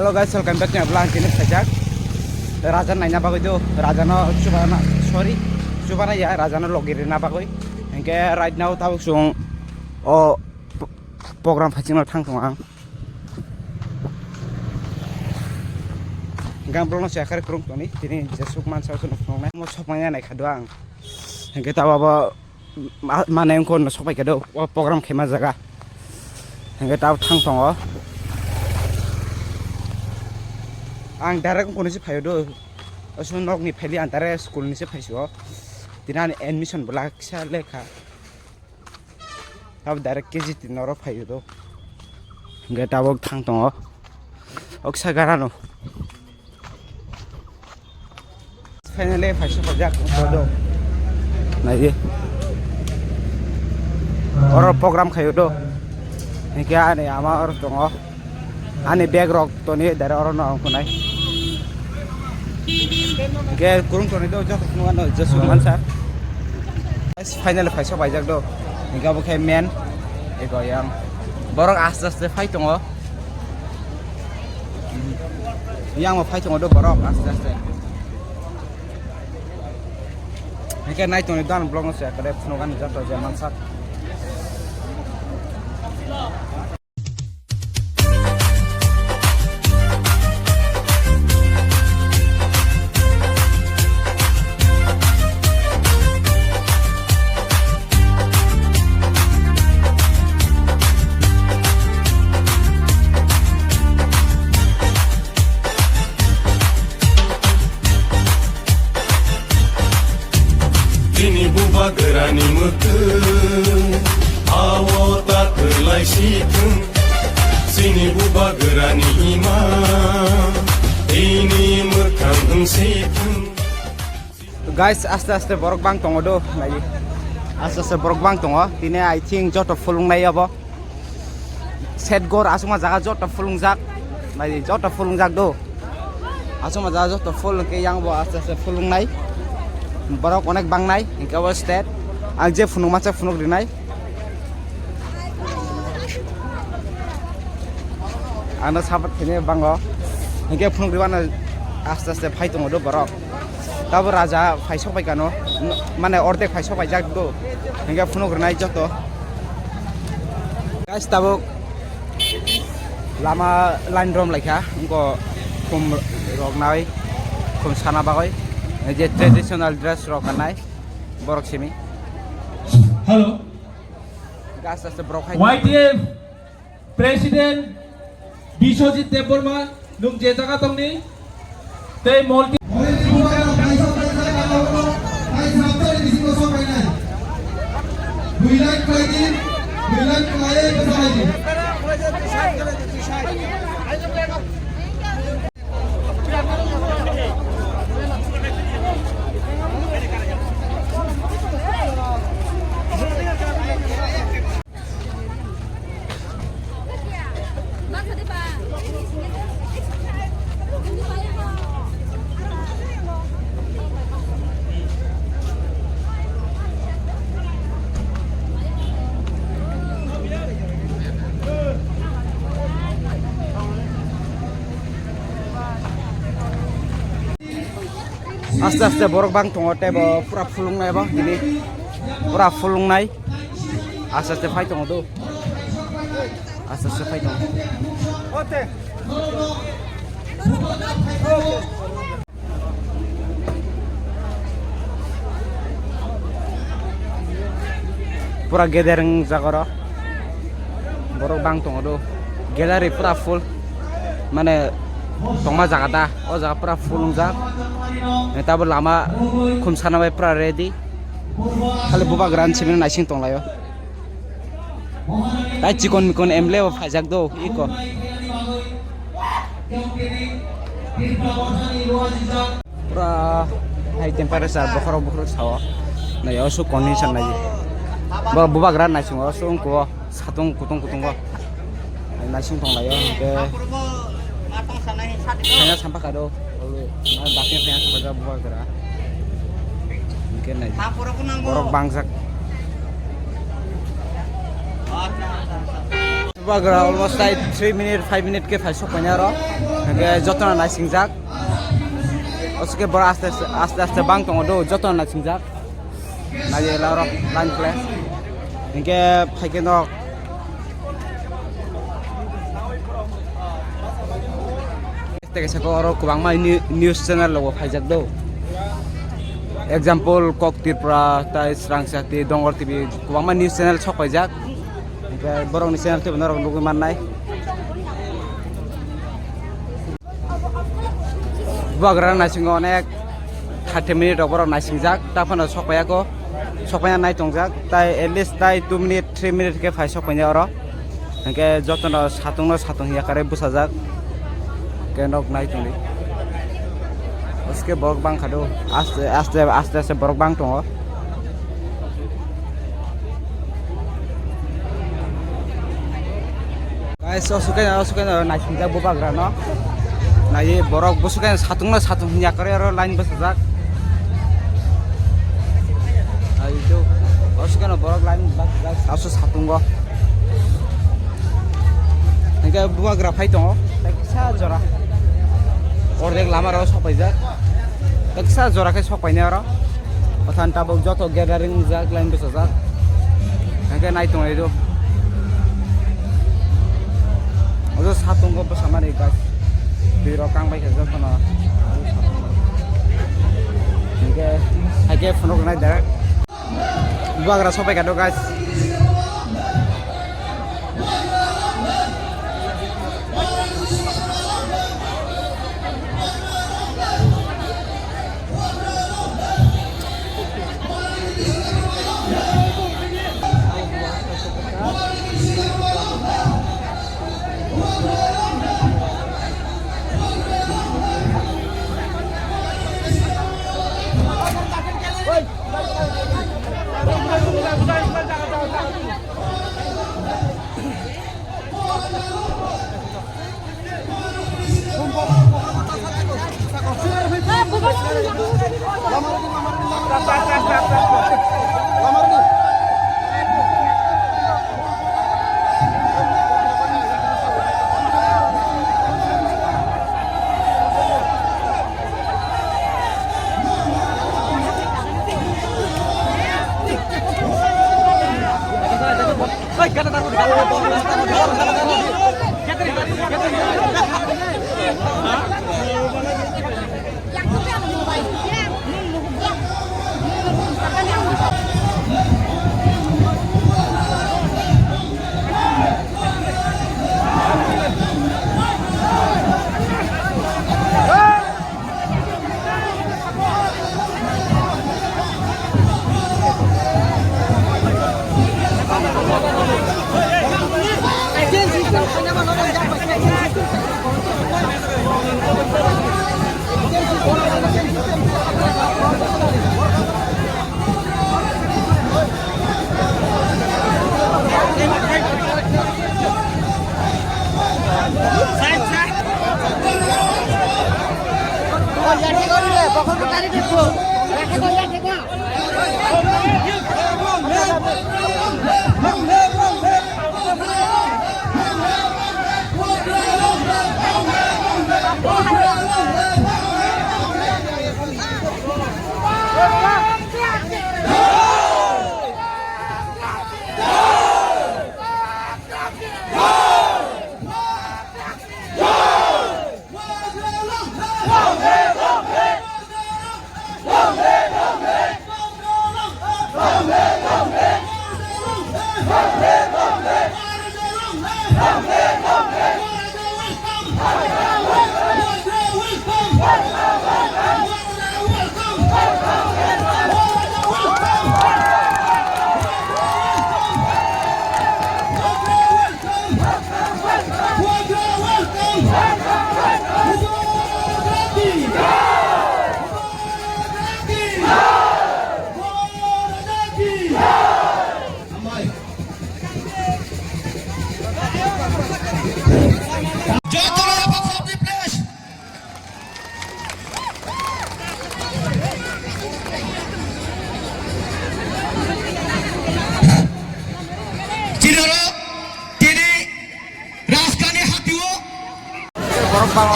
Hello guys, welcome back to Ablang Kini Sajak. Raja naina bagai do, Raja no Subana ya, Raja no logiri na bagai. Engke right now tahu sung program facing no thang tong ang. Gang belum nasi akhir kerung tu ni, ini jesuk man sausu nufung na. Mau sopanya naik kadoang. Engke tahu apa mana yang kon sopai kado, program kema jaga. Engke tahu thang tong Ang direct ko nisi phayo do asun nok ni pheli antare school nisi phaiso tinan admission blak sa lekha tab direct keji tinoro phayo do ngeta bok thang tong oksa garano finally phaiso project do nai or program khayo do kya ne ama or tong ani bag rock to ni dare or no kunai ke kurung to ni do jok no just one sir final phaiso baijak do ninga bo khe men ego yang borok aste phai tongo yang mo phai tongo do borok aste ke nai to ni dan blog no se kare phno gan jato je mansat Sini buba gerani mekeng, awo tak kelai situng. Sini buba gerani ima, ini mekang situng. Guys, aste borok bang tongo do lagi. Aste borok bang tongo. Tine I think jot fulung nai abo. Set gor asuma jaga jot fulung jak. Lagi jot fulung jak do. Asuma jaga jot fulung ke yang bo aste fulung nai. Borok onek bang nai, hingga was state. Angje funung macam funung dinai. Anda sahabat ini banggo. Hingga funung diwana aste fight ngodo borok. Tahu raja fight sopai kano, mana ordek fight sopai jag do. Hingga funung dinai joto. Guys tahu lama line drum lagi ya, engko kum rok nai, kum sana bagai. যে traditional dress রকানাই বরক semi hello গাছ আছে ব্রখাই YTF president Biswajit Debbarma num যে জায়গা তংনি তে মলটি aste borok bang tongo tebo pura fulung nai ba ini pura fulung nai aste fight tongo do aste fight tongo ote pura gathering jagoro borok bang tongo do gallery pura full mane tongma jagada o jaga pura fulung jak Tabu lama kum sana bay pra ready. Kali buba grand sini naising tong layo. Tai cikon mikon emble o fajak do iko. Pra hai temperature bukharo sawa. Na yo su condition lagi. Buba grand naising o su ko satung kutung ko. Naising tong layo ke. Saya sampah kado. Baknya punya sebagai buah gerak mungkin aja borok bangsak Bagra almost like 3 minutes 5 minutes ke phai sok panya ro ke jotona na singjak oske bor aste bang tongo do jotona na singjak na ye la ro line play ke phai ke no este ke ko ro kubang ma news channel lo phai jak do example kok tirpra tai srang sakti dongor tv kubang ma news channel sok phai jak borong ni channel tu benar lugu manai bagra nasing onek 30 minute borong nasing jak tapano sokpaya ko sokpaya nai tongjak tai at least tai 2 minute 3 minute ke phai sokpaya oro ke jotono satung ya kare busajak ke nok nai tongli oske borok bang khado aste borok bang tongo suka naisingja bubagra no nai borok busuka satung nya kare aro line basajak ai do suka borok line basajak asu satung go ngai bubagra phai tongo taksa jora ordek lama ro sopaijak taksa jora ke sopaine aro othan tabok joto gathering jak line basajak ngai nai tongo do ojo satung ko bersama nih guys di rokang baik aja kana oke aja phone ko nai direct bagra sopai kado guys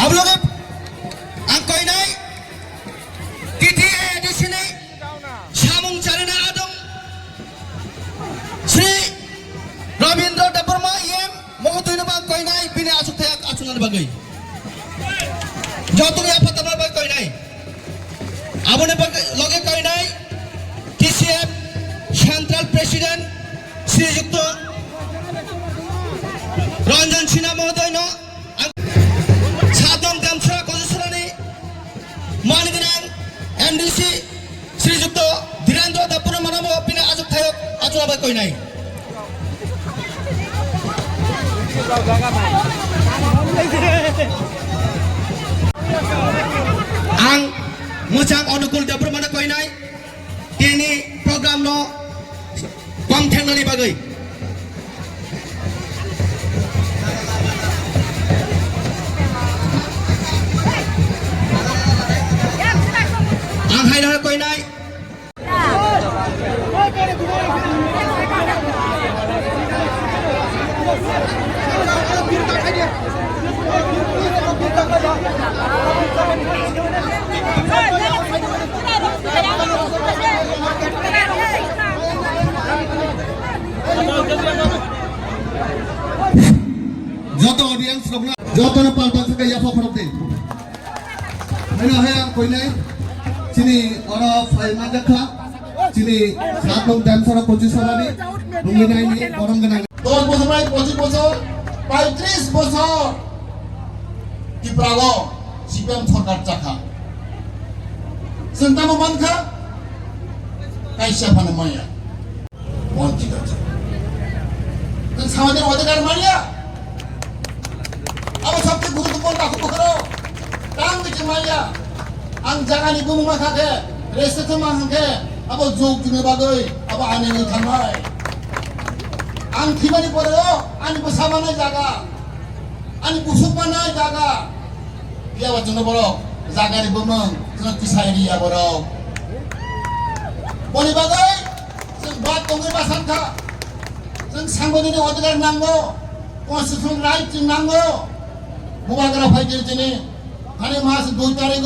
आप लोग कोई नहीं TTA di sini Samung Carina Adong Sri Rabindra Daparma IM Mogotoy na ba koy nai pini asuk tayak asungan bagay Jotong ya patama ba koy nai Abone loge koy nai TCF Central President Sri Yukto Ranjan Sinha Mohodoy no Sadom Damsra Kozusurani Maniganang MDC Sri Yukto Dhirendra Daparma Manamo pini asuk tayak asungan ba koy nai Ang mochang onukul dapur mana koi nai ini program no konten nani bagai ang hai nai koi nai Joto audience lokna joto na palpan sa kaya photo din ano haya koi nai sini ora file madakha sini satong dancer coaches sarani runginai ni orang ganang 10 বছর নাই 25 বছর 35 বছর Tripura CPM সরকার চাকা চিন্তা মানখা কাইসা ফানে মাইয়া বঞ্চিত আছে সামাজিক অধিকার মারিয়া अब सबसे गुरुत्वपूर्ण बात को करो काम दिखे मारिया आं जागानि बुमुमा खाके रेस्टो मांगे अब जोक दिने बागै अब आने नि थांबाय आं थिबानि परेओ आंनि बसामानाय जागा आंनि बुसुबानाय जागा बियावा जोंनो बरो जागानि बुमों जों किसायरिया बरो बनि बागै जों बात दंगै बासानखा जों सांबोदिनि अधिकार नांगौ कन्स्टिट्यूशन राइट जों नांगौ Bumagra fajir jini hari mas 2 tarikh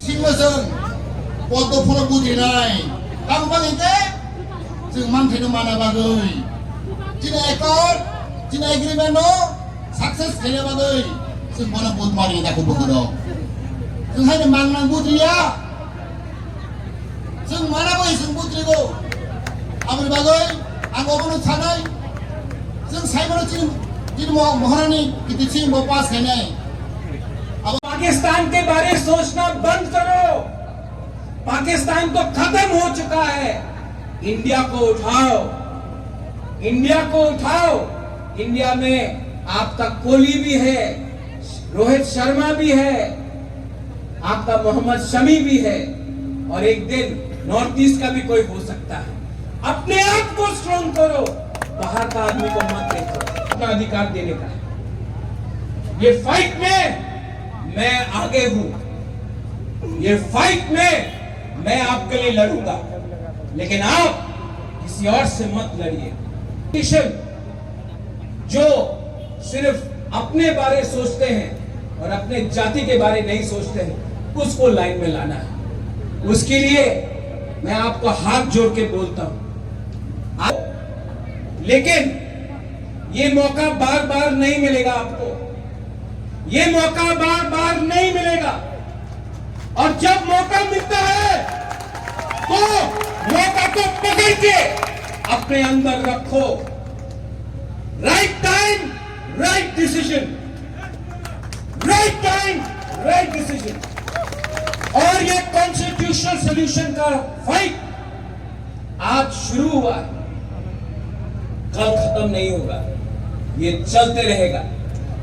singmason podo phono budi nai kam bangite jeng manthai mana bagai jini ekor jini agreement no success khele bagai jeng mana bud mari da ko bogoro jeng hai mangnang budriya jeng mana bai jeng budrigo amri bagai angobono thanai jeng saiboro jeng महारानी कितनी सी वो पास है नहीं अब पाकिस्तान के बारे सोचना बंद करो पाकिस्तान तो खत्म हो चुका है इंडिया को उठाओ इंडिया को उठाओ इंडिया में आपका कोहली भी है रोहित शर्मा भी है आपका मोहम्मद शमी भी है और एक दिन नॉर्थ ईस्ट का भी कोई हो सकता है अपने आप को स्ट्रॉन्ग करो बाहर का आदमी को मत देखो अधिकार देने का ये फाइट में मैं आगे हूं ये फाइट में मैं आपके लिए लड़ूंगा लेकिन आप किसी और से मत लड़िए जो सिर्फ अपने बारे सोचते हैं और अपने जाति के बारे नहीं सोचते हैं उसको लाइन में लाना है उसके लिए मैं आपको हाथ जोड़ के बोलता हूं लेकिन ये मौका बार बार नहीं मिलेगा आपको ये मौका बार बार नहीं मिलेगा और जब मौका मिलता है तो मौका को पकड़ के अपने अंदर रखो right time right decision right time right decision और ये कॉन्स्टिट्यूशनल सॉल्यूशन का फाइट आज शुरू हुआ है कल खत्म नहीं होगा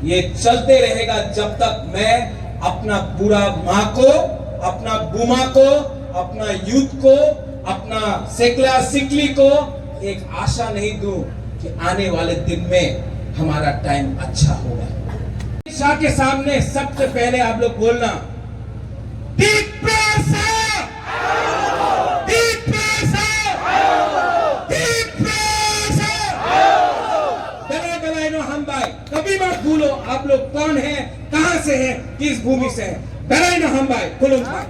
ये चलते रहेगा जब तक मैं अपना पूरा माँ को अपना बुमा को अपना यूथ को अपना सेकला सिकली को एक आशा नहीं दूं कि आने वाले दिन में हमारा टाइम अच्छा होगा शाह के सामने सबसे पहले आप लोग बोलना कभी मत भूलो आप लोग कौन हैं से है, किस भूमि से है। बेराई ना हम भाई खुलूं भाई।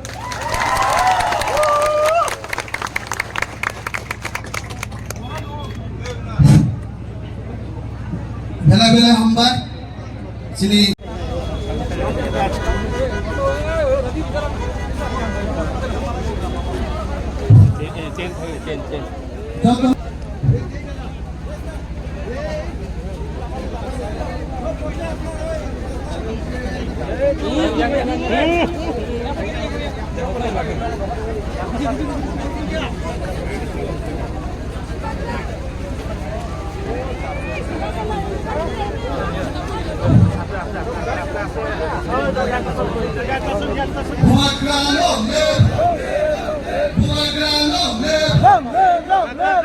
Bela-bela hambat sini. Contoh. Bunga Grano, Bunga Grano, Bunga Grano,